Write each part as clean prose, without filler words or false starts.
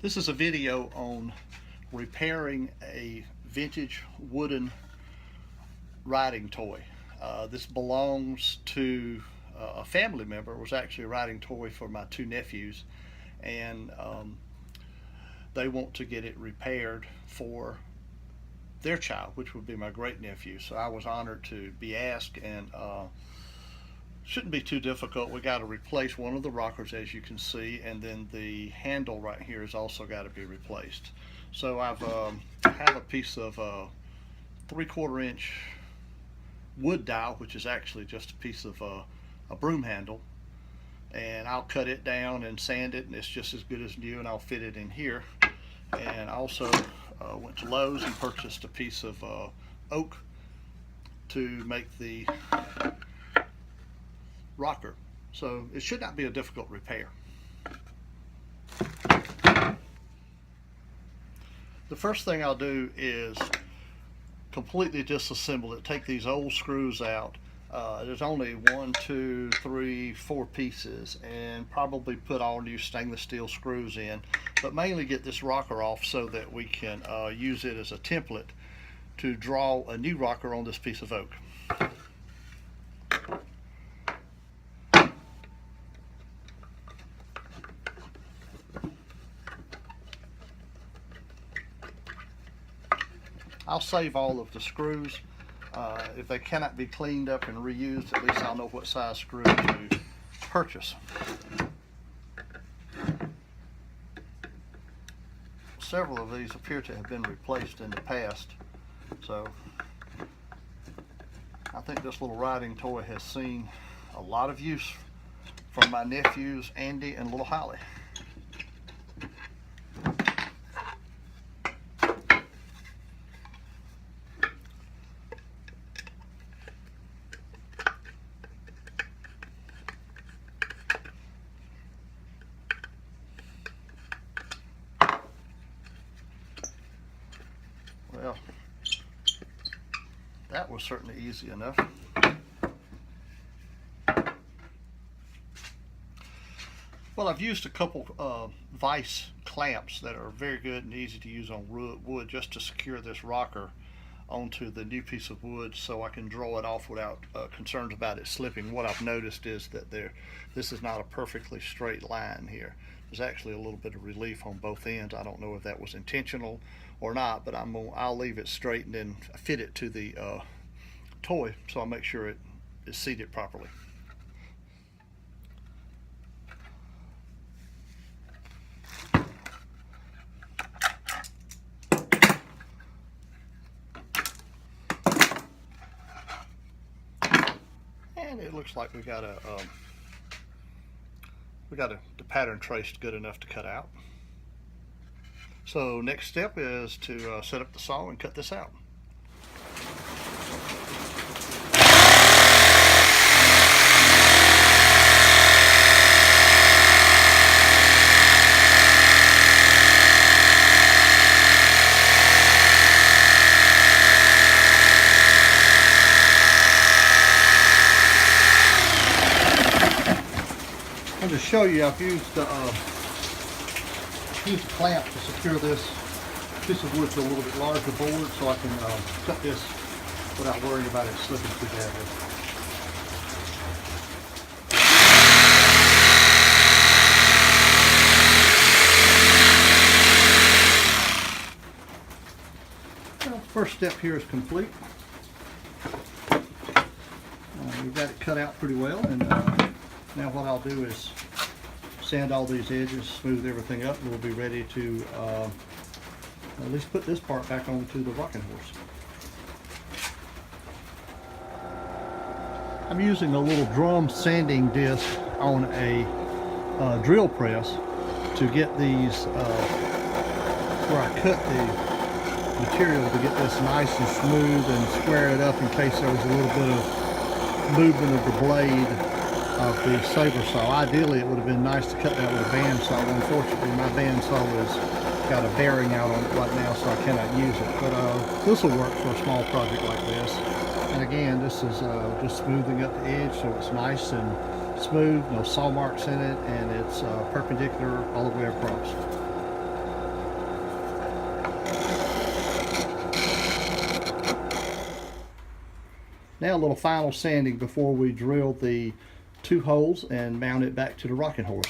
This is a video on repairing a vintage wooden riding toy. This belongs to a family member. It was actually a riding toy for my two nephews, and they want to get it repaired for their child, which would be my great nephew. So I was honored to be asked, and shouldn't be too difficult. We got to replace one of the rockers, as you can see, and then the handle right here has also got to be replaced. So I've have a piece of 3/4 inch wood dowel, which is actually just a piece of a broom handle, and I'll cut it down and sand it, and it's just as good as new, and I'll fit it in here. And I also went to Lowe's and purchased a piece of oak to make the rocker. So it should not be a difficult repair. The first thing I'll do is completely disassemble it. Take these old screws out. There's only 1, 2, 3, 4 pieces, and probably put all new stainless steel screws in, but mainly get this rocker off so that we can use it as a template to draw a new rocker on this piece of oak. I'll save all of the screws. If they cannot be cleaned up and reused, at least I'll know what size screw to purchase. Several of these appear to have been replaced in the past, so I think this little riding toy has seen a lot of use from my nephews Andy and little Holly. Well, that was certainly easy enough. Well, I've used a couple vise clamps that are very good and easy to use on wood just to secure this rocker onto the new piece of wood, so I can draw it off without concerns about it slipping. What I've noticed is that this is not a perfectly straight line here. There's actually a little bit of relief on both ends. I don't know if that was intentional or not, but I'll leave it straight and then fit it to the toy, so I'll make sure it is seated properly. And it looks like we got the pattern traced good enough to cut out. So next step is to set up the saw and cut this out. I'll just show you, I've used a clamp to secure this piece of wood to a little bit larger board, so I can cut this without worrying about it slipping too badly. Well, first step here is complete. We've got it cut out pretty well, and now what I'll do is sand all these edges, smooth everything up, and we'll be ready to at least put this part back onto the rocking horse. I'm using a little drum sanding disc on a drill press to get these, where I cut the material, to get this nice and smooth and square it up in case there was a little bit of movement of the blade of the saber saw. Ideally, it would have been nice to cut that with a bandsaw. Unfortunately, my bandsaw has got a bearing out on it right now, so I cannot use it. But this will work for a small project like this. And again, this is just smoothing up the edge so it's nice and smooth, no saw marks in it, and it's perpendicular all the way across. Now a little final sanding before we drill the 2 holes and mount it back to the rocking horse.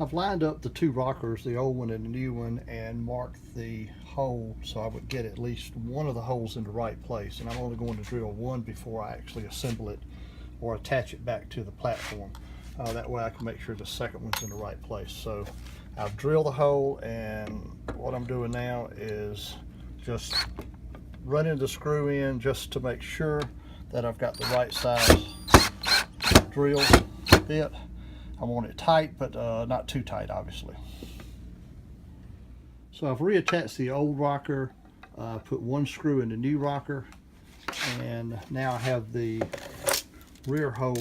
I've lined up the 2 rockers, the old one and the new one, and marked the hole so I would get at least one of the holes in the right place. And I'm only going to drill one before I actually assemble it or attach it back to the platform. That way I can make sure the second one's in the right place. So I've drilled the hole, and what I'm doing now is just running the screw in just to make sure that I've got the right size drill bit. I want it tight, but not too tight, obviously. So I've reattached the old rocker, put 1 screw in the new rocker, and now I have the rear hole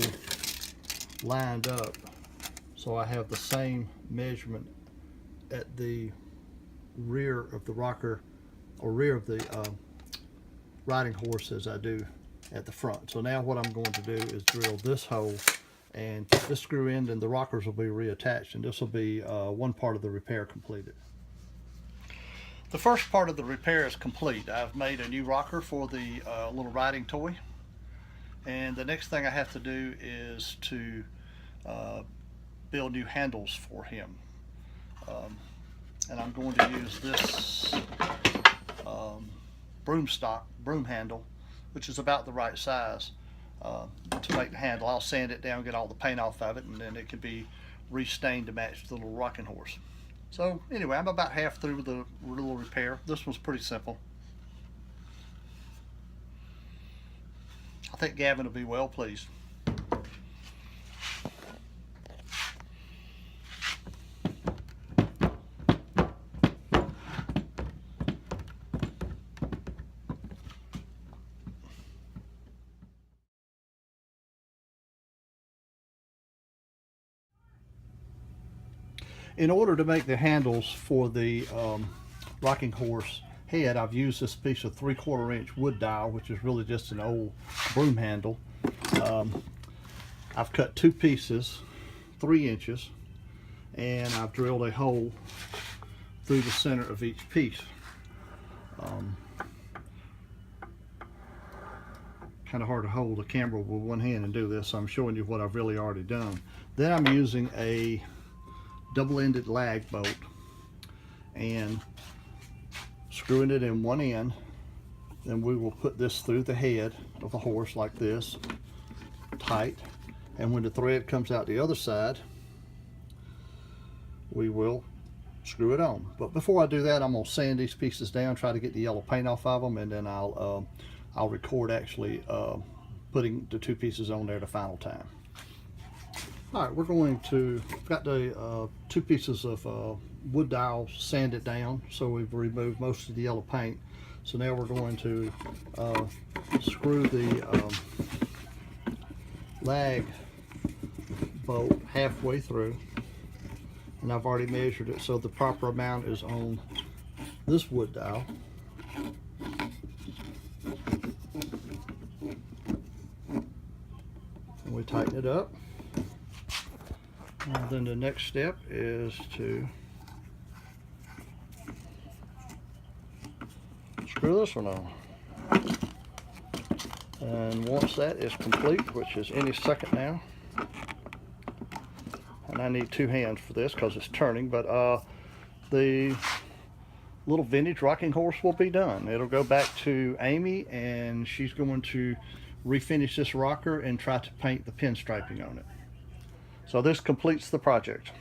lined up so I have the same measurement at the rear of the rocker, or rear of the riding horse, as I do at the front. So now what I'm going to do is drill this hole and put this screw in, and the rockers will be reattached, and this will be one part of the repair completed. The first part of the repair is complete. I've made a new rocker for the little riding toy, and the next thing I have to do is to build new handles for him. And I'm going to use this broom handle, which is about the right size, to make the handle. I'll sand it down, get all the paint off of it, and then it can be restained to match the little rocking horse. So anyway, I'm about half through with the little repair. This one's pretty simple. I think Gavin will be well pleased. In order to make the handles for the rocking horse head, I've used this piece of 3/4 inch wood dowel, which is really just an old broom handle. I've cut 2 pieces, 3 inches, and I've drilled a hole through the center of each piece. Kind of hard to hold the camera with one hand and do this, so I'm showing you what I've really already done. Then I'm using a double-ended lag bolt and screwing it in one end. Then we will put this through the head of the horse like this, tight, and when the thread comes out the other side, we will screw it on. But before I do that, I'm going to sand these pieces down, try to get the yellow paint off of them, and then I'll record actually putting the 2 pieces on there the final time. All right, we're going to, got the 2 pieces of wood dowel sanded down, so we've removed most of the yellow paint. So now we're going to screw the lag bolt halfway through, and I've already measured it so the proper amount is on this wood dowel. And we tighten it up. And then the next step is to screw this one on. And once that is complete, which is any second now, and I need 2 hands for this because it's turning, but the little vintage rocking horse will be done. It'll go back to Amy, and she's going to refinish this rocker and try to paint the pinstriping on it. So this completes the project.